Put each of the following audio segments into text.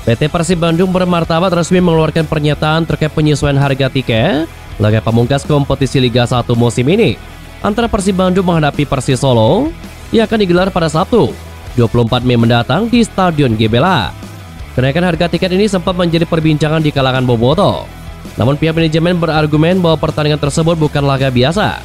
PT Persib Bandung bermartabat resmi mengeluarkan pernyataan terkait penyesuaian harga tiket laga pamungkas kompetisi Liga 1 musim ini antara Persib Bandung menghadapi Persis Solo yang akan digelar pada Sabtu 24 Mei mendatang di Stadion GBLA. Kenaikan harga tiket ini sempat menjadi perbincangan di kalangan bobotoh. Namun pihak manajemen berargumen bahwa pertandingan tersebut bukan laga biasa.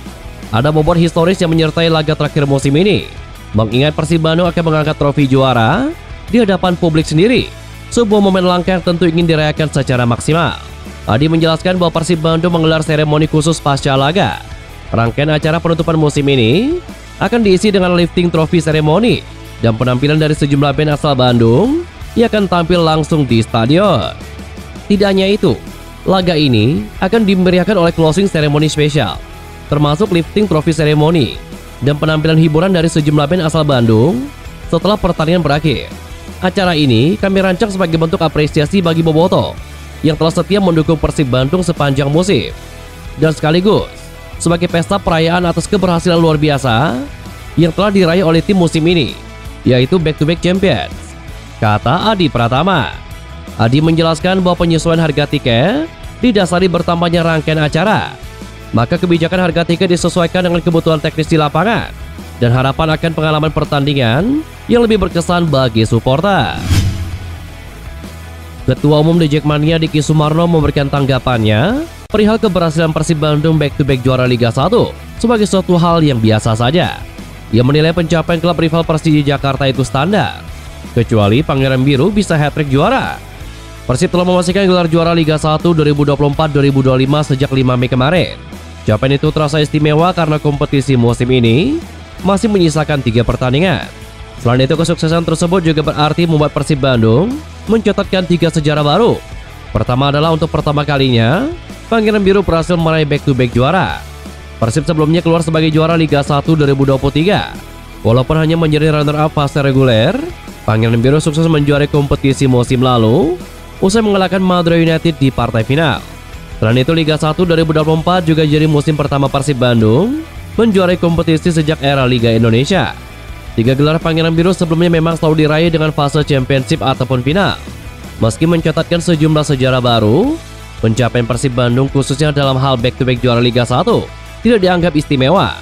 Ada bobot historis yang menyertai laga terakhir musim ini. Mengingat Persib Bandung akan mengangkat trofi juara di hadapan publik sendiri. Sebuah momen langka yang tentu ingin dirayakan secara maksimal. Adi menjelaskan bahwa Persib Bandung menggelar seremoni khusus pasca laga. Rangkaian acara penutupan musim ini akan diisi dengan lifting trofi seremoni dan penampilan dari sejumlah band asal Bandung yang akan tampil langsung di stadion. Tidak hanya itu, laga ini akan dimeriahkan oleh closing seremoni spesial, termasuk lifting trofi seremoni dan penampilan hiburan dari sejumlah band asal Bandung setelah pertandingan berakhir. Acara ini kami rancang sebagai bentuk apresiasi bagi bobotoh yang telah setia mendukung Persib Bandung sepanjang musim, dan sekaligus sebagai pesta perayaan atas keberhasilan luar biasa yang telah diraih oleh tim musim ini, yaitu back-to-back champions, kata Adi Pratama. Adi menjelaskan bahwa penyesuaian harga tiket didasari bertambahnya rangkaian acara, maka kebijakan harga tiket disesuaikan dengan kebutuhan teknis di lapangan dan harapan akan pengalaman pertandingan yang lebih berkesan bagi supporter. Ketua Umum The Jackmania Diki Sumarno memberikan tanggapannya perihal keberhasilan Persib Bandung back-to-back juara Liga 1 sebagai suatu hal yang biasa saja. Ia menilai pencapaian klub rival Persija Jakarta itu standar, kecuali Pangeran Biru bisa hat-trick juara. Persib telah memastikan gelar juara Liga 1 2024-2025 sejak 5 Mei kemarin. Capaian itu terasa istimewa karena kompetisi musim ini masih menyisakan 3 pertandingan. Selain itu, kesuksesan tersebut juga berarti membuat Persib Bandung mencatatkan 3 sejarah baru. Pertama adalah untuk pertama kalinya Pangeran Biru berhasil meraih back-to-back juara. Persib sebelumnya keluar sebagai juara Liga 1 2023. Walaupun hanya menjadi runner-up fase reguler, Pangeran Biru sukses menjuarai kompetisi musim lalu usai mengalahkan Madura United di partai final. Selain itu, Liga 1 2024 juga jadi musim pertama Persib Bandung menjuarai kompetisi sejak era Liga Indonesia. 3 gelar Pangeran Biru sebelumnya memang selalu diraih dengan fase championship ataupun final. Meski mencatatkan sejumlah sejarah baru, pencapaian Persib Bandung khususnya dalam hal back-to-back juara Liga 1 tidak dianggap istimewa.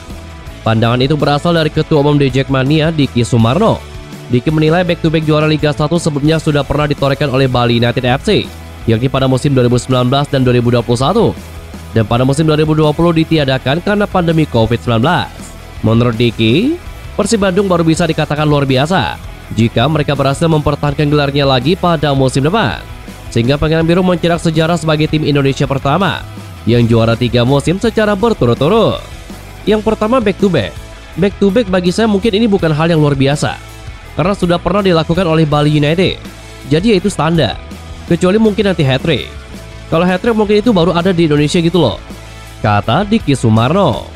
Pandangan itu berasal dari Ketua Umum The Jackmania Diki Sumarno. Diki menilai back-to-back juara Liga 1 sebelumnya sudah pernah ditorehkan oleh Bali United FC, yakni pada musim 2019 dan 2021. Dan pada musim 2020 ditiadakan karena pandemi COVID-19. Menurut Diki, Persib Bandung baru bisa dikatakan luar biasa jika mereka berhasil mempertahankan gelarnya lagi pada musim depan. Sehingga Pangeran Biru mencetak sejarah sebagai tim Indonesia pertama yang juara 3 musim secara berturut-turut. Yang pertama back-to-back. Back-to-back bagi saya mungkin ini bukan hal yang luar biasa, karena sudah pernah dilakukan oleh Bali United. Jadi ya itu standar. Kecuali mungkin nanti hat-trick. Kalau hat-trick mungkin itu baru ada di Indonesia gitu loh, kata Diki Sumarno.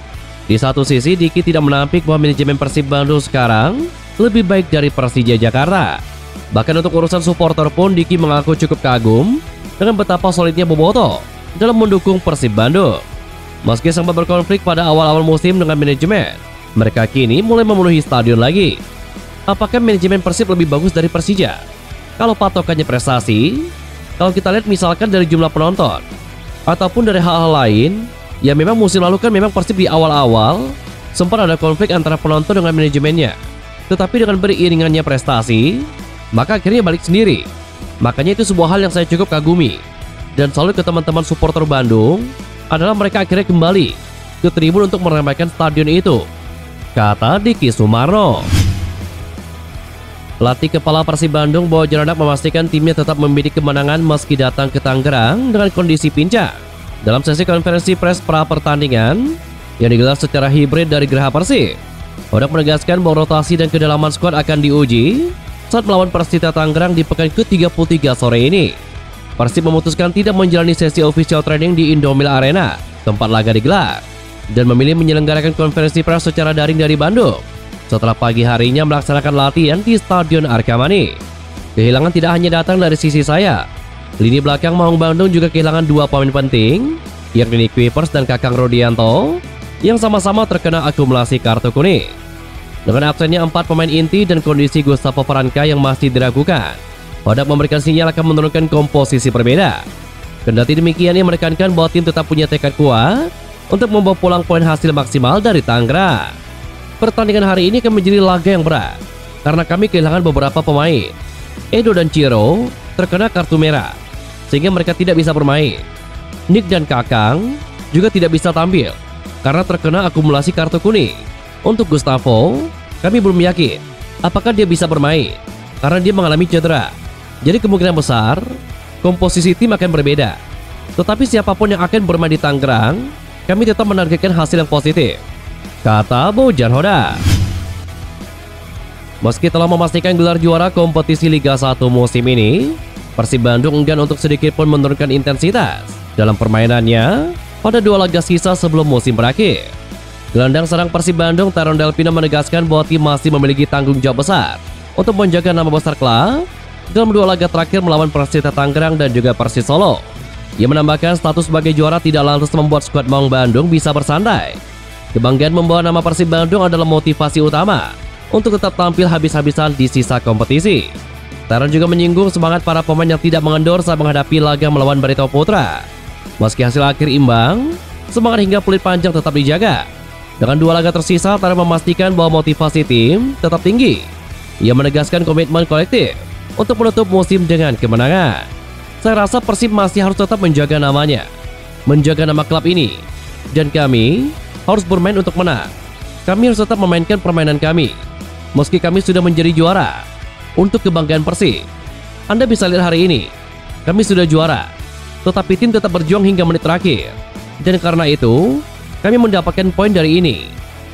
Di satu sisi, Diki tidak menampik bahwa manajemen Persib Bandung sekarang lebih baik dari Persija Jakarta. Bahkan untuk urusan supporter pun Diki mengaku cukup kagum dengan betapa solidnya bobotoh dalam mendukung Persib Bandung. Meski sempat berkonflik pada awal-awal musim dengan manajemen, mereka kini mulai memenuhi stadion lagi. Apakah manajemen Persib lebih bagus dari Persija? Kalau patokannya prestasi, kalau kita lihat misalkan dari jumlah penonton ataupun dari hal-hal lain, ya memang musim lalu kan memang Persib di awal-awal sempat ada konflik antara penonton dengan manajemennya. Tetapi dengan beriringannya prestasi, maka akhirnya balik sendiri. Makanya itu sebuah hal yang saya cukup kagumi. Dan selalu ke teman-teman supporter Bandung adalah mereka akhirnya kembali ke tribun untuk meramaikan stadion itu, kata Diki Sumarno. Pelatih kepala Persib Bandung Bowo Jaradak memastikan timnya tetap membidik kemenangan meski datang ke Tangerang dengan kondisi pincang. Dalam sesi konferensi pers pra pertandingan yang digelar secara hibrid dari Geraha Persib, Bodak menegaskan bahwa rotasi dan kedalaman skuad akan diuji saat melawan Persita Tangerang di pekan ke-33 sore ini. Persib memutuskan tidak menjalani sesi official training di Indomil Arena, tempat laga digelar, dan memilih menyelenggarakan konferensi pers secara daring dari Bandung setelah pagi harinya melaksanakan latihan di Stadion Arkamani. Kehilangan tidak hanya datang dari sisi saya. Lini belakang Maung Bandung juga kehilangan 2 pemain penting, yakni Nick Kuipers dan Kakang Rodianto, yang sama-sama terkena akumulasi kartu kuning. Dengan absennya 4 pemain inti dan kondisi Gustavo Franca yang masih diragukan, Hodak memberikan sinyal akan menurunkan komposisi berbeda. Kendati demikian, ia menekankan bahwa tim tetap punya tekad kuat untuk membawa pulang poin hasil maksimal dari Tangerang. Pertandingan hari ini akan menjadi laga yang berat karena kami kehilangan beberapa pemain. Edo dan Ciro terkena kartu merah sehingga mereka tidak bisa bermain. Nick dan Kakang juga tidak bisa tampil karena terkena akumulasi kartu kuning. Untuk Gustavo, kami belum yakin apakah dia bisa bermain karena dia mengalami cedera. Jadi kemungkinan besar komposisi tim akan berbeda. Tetapi siapapun yang akan bermain di Tangerang, kami tetap menargetkan hasil yang positif, kata Bojan Hodak. Meski telah memastikan gelar juara kompetisi Liga 1 musim ini, Persib Bandung enggan untuk sedikit pun menurunkan intensitas dalam permainannya pada 2 laga sisa sebelum musim berakhir. Gelandang serang Persib Bandung, Taron Delpino, menegaskan bahwa tim masih memiliki tanggung jawab besar untuk menjaga nama besar klub dalam 2 laga terakhir melawan Persita Tangerang dan juga Persis Solo. Ia menambahkan status sebagai juara tidak lantas membuat skuad Maung Bandung bisa bersantai. Kebanggaan membawa nama Persib Bandung adalah motivasi utama untuk tetap tampil habis-habisan di sisa kompetisi. Taron juga menyinggung semangat para pemain yang tidak mengendor saat menghadapi laga melawan Barito Putra. Meski hasil akhir imbang, semangat hingga peluit panjang tetap dijaga. Dengan 2 laga tersisa, Taron memastikan bahwa motivasi tim tetap tinggi. Ia menegaskan komitmen kolektif untuk menutup musim dengan kemenangan. Saya rasa Persib masih harus tetap menjaga namanya, menjaga nama klub ini, dan kami harus bermain untuk menang. Kami harus tetap memainkan permainan kami, meski kami sudah menjadi juara. Untuk kebanggaan Persib, Anda bisa lihat hari ini, kami sudah juara, tetapi tim tetap berjuang hingga menit terakhir. Dan karena itu, kami mendapatkan poin dari ini.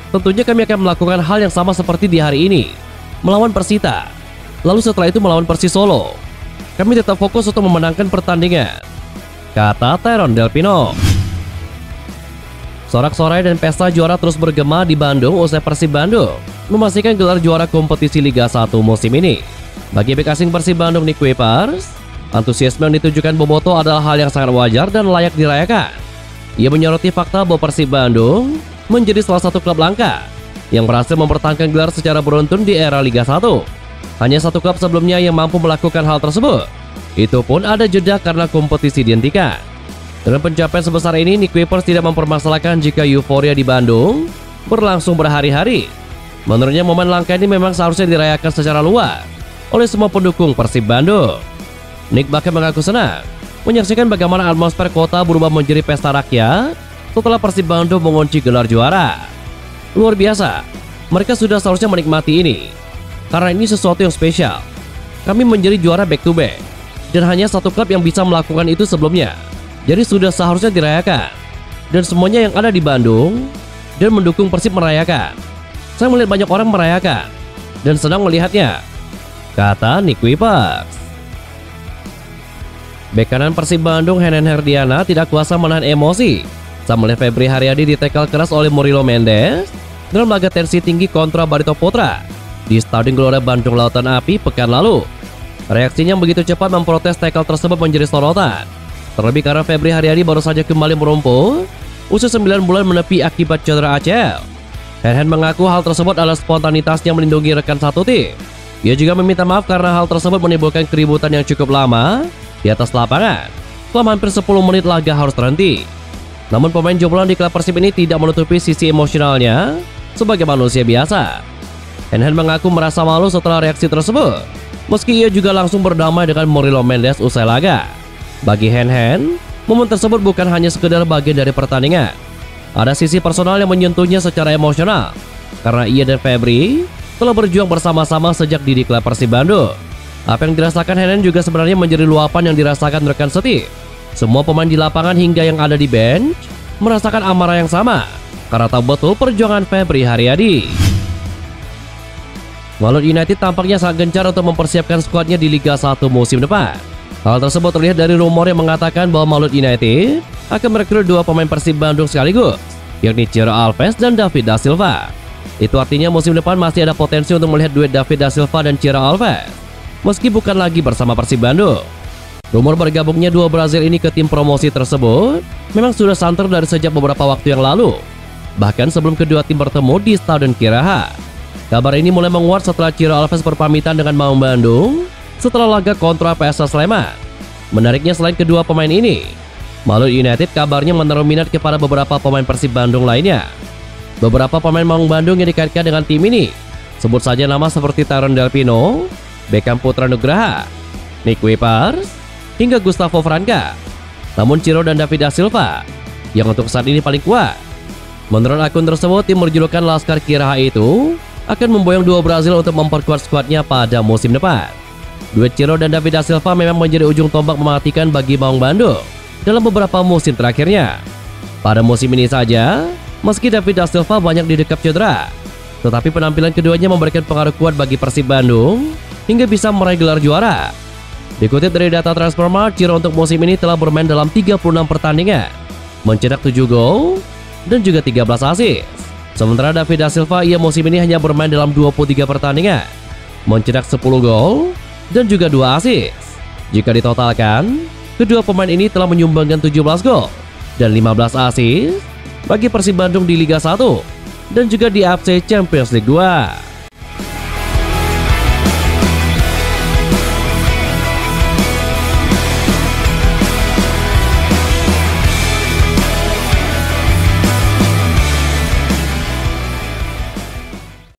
Tentunya kami akan melakukan hal yang sama seperti di hari ini, melawan Persita. Lalu setelah itu melawan Persis Solo. Kami tetap fokus untuk memenangkan pertandingan, kata Taron Delpino. Sorak-sorai dan pesta juara terus bergema di Bandung usai Persib Bandung memastikan gelar juara kompetisi Liga 1 musim ini. Bagi bek asing Persib Bandung Nick Kuipers, antusiasme yang ditunjukkan Boboto adalah hal yang sangat wajar dan layak dirayakan. Ia menyoroti fakta bahwa Persib Bandung menjadi salah satu klub langka yang berhasil mempertahankan gelar secara beruntun di era Liga 1. Hanya satu klub sebelumnya yang mampu melakukan hal tersebut. Itu pun ada jeda karena kompetisi dihentikan. Dengan pencapaian sebesar ini, Nick Kuipers tidak mempermasalahkan jika euforia di Bandung berlangsung berhari-hari. Menurutnya momen langka ini memang seharusnya dirayakan secara luas oleh semua pendukung Persib Bandung. Nick bahkan mengaku senang menyaksikan bagaimana atmosfer kota berubah menjadi pesta rakyat setelah Persib Bandung mengunci gelar juara. Luar biasa, mereka sudah seharusnya menikmati ini, karena ini sesuatu yang spesial. Kami menjadi juara back to back, dan hanya satu klub yang bisa melakukan itu sebelumnya. Jadi sudah seharusnya dirayakan, dan semuanya yang ada di Bandung dan mendukung Persib merayakan. Saya melihat banyak orang merayakan dan senang melihatnya, kata Nick Kuipers. Bek kanan Persib Bandung Henen Herdiana tidak kuasa menahan emosi saat melihat Febri Haryadi ditekel keras oleh Murilo Mendes dalam laga tensi tinggi kontra Barito Putra di Stadion Gelora Bandung Lautan Api pekan lalu. Reaksinya yang begitu cepat memprotes tackle tersebut menjadi sorotan. Terlebih karena Febri Haryadi baru saja kembali merumput usia 9 bulan menepi akibat cedera ACL. Hen mengaku hal tersebut adalah spontanitasnya melindungi rekan satu tim. Ia juga meminta maaf karena hal tersebut menimbulkan keributan yang cukup lama di atas lapangan. Selama hampir 10 menit laga harus terhenti. Namun pemain jebolan di klub Persib ini tidak menutupi sisi emosionalnya sebagai manusia biasa. Hen mengaku merasa malu setelah reaksi tersebut, meski ia juga langsung berdamai dengan Murilo Mendes usai laga. Bagi Hen, momen tersebut bukan hanya sekedar bagian dari pertandingan. Ada sisi personal yang menyentuhnya secara emosional, karena ia dan Febri telah berjuang bersama-sama sejak di klub Persib Bandung. Apa yang dirasakan Hen juga sebenarnya menjadi luapan yang dirasakan rekan setim. Semua pemain di lapangan hingga yang ada di bench merasakan amarah yang sama, karena tahu betul perjuangan Febri Haryadi. Malut United tampaknya sangat gencar untuk mempersiapkan skuadnya di Liga 1 musim depan. Hal tersebut terlihat dari rumor yang mengatakan bahwa Malut United akan merekrut 2 pemain Persib Bandung sekaligus, yakni Ciro Alves dan David Da Silva. Itu artinya musim depan masih ada potensi untuk melihat duet David Da Silva dan Ciro Alves, meski bukan lagi bersama Persib Bandung. Rumor bergabungnya 2 Brazil ini ke tim promosi tersebut memang sudah santer dari sejak beberapa waktu yang lalu, bahkan sebelum kedua tim bertemu di Stadion Kiraha. Kabar ini mulai menguat setelah Ciro Alves berpamitan dengan Maung Bandung setelah laga kontra PSS Sleman. Menariknya selain kedua pemain ini, Maluku United kabarnya menaruh minat kepada beberapa pemain Persib Bandung lainnya. Beberapa pemain Maung Bandung yang dikaitkan dengan tim ini, sebut saja nama seperti Tyrone Delpino, Beckham Putra Nugraha, Nick Wipers, hingga Gustavo Franca. Namun Ciro dan David da Silva yang untuk saat ini paling kuat. Menurut akun tersebut, tim berjulukan Laskar Kiraha itu akan memboyong duo Brazil untuk memperkuat skuadnya pada musim depan. Duet Ciro dan David da Silva memang menjadi ujung tombak mematikan bagi Maung Bandung dalam beberapa musim terakhirnya. Pada musim ini saja, meski David da Silva banyak didekap cedera, tetapi penampilan keduanya memberikan pengaruh kuat bagi Persib Bandung hingga bisa meraih gelar juara. Dikutip dari data Transfermarkt, Ciro untuk musim ini telah bermain dalam 36 pertandingan, mencetak 7 gol dan juga 13 assist. Sementara David da Silva musim ini hanya bermain dalam 23 pertandingan, mencetak 10 gol dan juga 2 assist. Jika ditotalkan, kedua pemain ini telah menyumbangkan 17 gol dan 15 assist bagi Persib Bandung di Liga 1 dan juga di AFC Champions League 2.